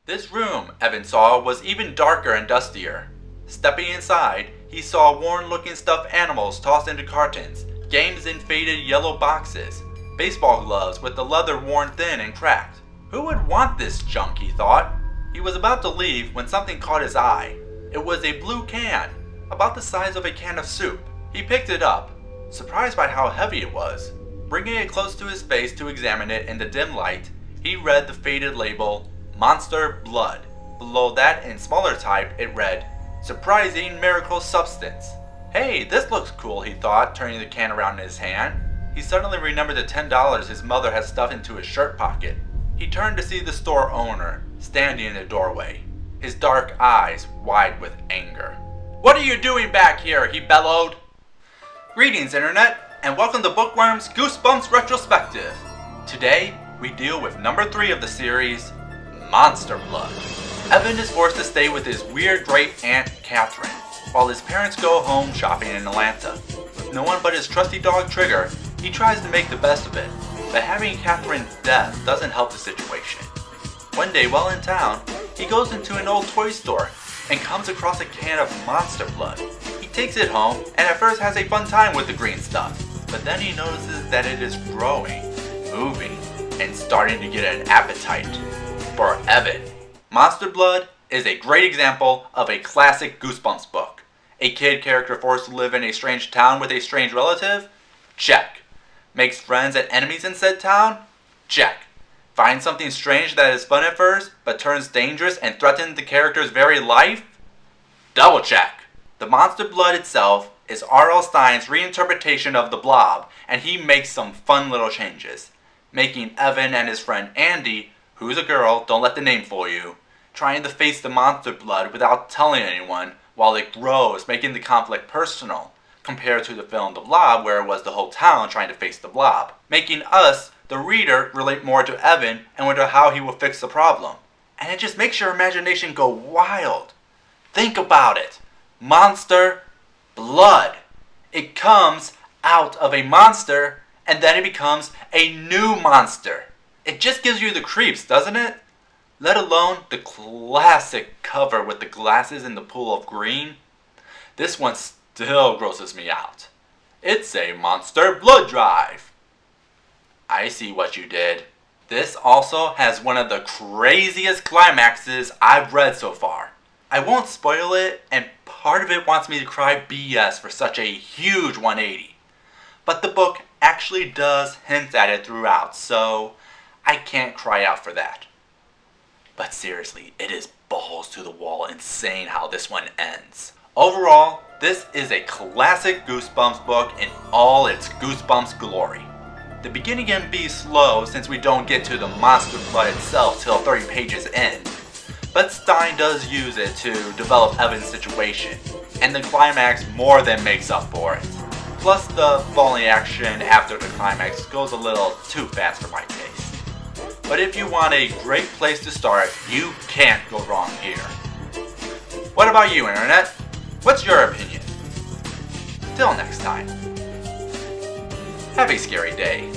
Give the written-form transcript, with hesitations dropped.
This room, Evan saw, was even darker and dustier. Stepping inside, he saw worn-looking stuffed animals tossed into cartons, games in faded yellow boxes, baseball gloves with the leather worn thin and cracked. Who would want this junk, he thought. He was about to leave when something caught his eye. It was a blue can, about the size of a can of soup. He picked it up, surprised by how heavy it was. Bringing it close to his face to examine it in the dim light, he read the faded label, Monster Blood. Below that, in smaller type, it read, Surprising Miracle Substance. Hey, this looks cool, he thought, turning the can around in his hand. He suddenly remembered the $10 his mother had stuffed into his shirt pocket. He turned to see the store owner, standing in the doorway, his dark eyes wide with anger. What are you doing back here? He bellowed. Greetings, Internet, and welcome to Bookworms Goosebumps Retrospective. Today, we deal with number 3 of the series, Monster Blood. Evan is forced to stay with his weird great aunt Catherine, while his parents go home shopping in Atlanta. With no one but his trusty dog Trigger, he tries to make the best of it, but having Catherine's death doesn't help the situation. One day while in town, he goes into an old toy store and comes across a can of Monster Blood. He takes it home and at first has a fun time with the green stuff, but then he notices that it is growing, moving, and starting to get an appetite for Evan. Monster Blood is a great example of a classic Goosebumps book. A kid character forced to live in a strange town with a strange relative? Check. Makes friends and enemies in said town? Check. Finds something strange that is fun at first, but turns dangerous and threatens the character's very life? Double check. The Monster Blood itself is R.L. Stine's reinterpretation of The Blob, and he makes some fun little changes, making Evan and his friend Andy, who's a girl, don't let the name fool you, trying to face the Monster Blood without telling anyone while it grows, making the conflict personal, compared to the film The Blob where it was the whole town trying to face the Blob, making us, the reader, relate more to Evan and wonder how he will fix the problem. And it just makes your imagination go wild. Think about it. Monster Blood. It comes out of a monster and then it becomes a new monster. It just gives you the creeps, doesn't it? Let alone the classic cover with the glasses in the pool of green. This one still grosses me out. It's a Monster Blood Drive. I see what you did. This also has one of the craziest climaxes I've read so far. I won't spoil it, and part of it wants me to cry BS for such a huge 180. But the book actually does hint at it throughout, so I can't cry out for that. But seriously, it is balls to the wall insane how this one ends. Overall, this is a classic Goosebumps book in all its Goosebumps glory. The beginning can be slow since we don't get to the Monster Blood itself till 30 pages in, but Stine does use it to develop Evan's situation, and the climax more than makes up for it. Plus the falling action after the climax goes a little too fast for my taste. But if you want a great place to start, you can't go wrong here. What about you, Internet? What's your opinion? Till next time. Have a scary day.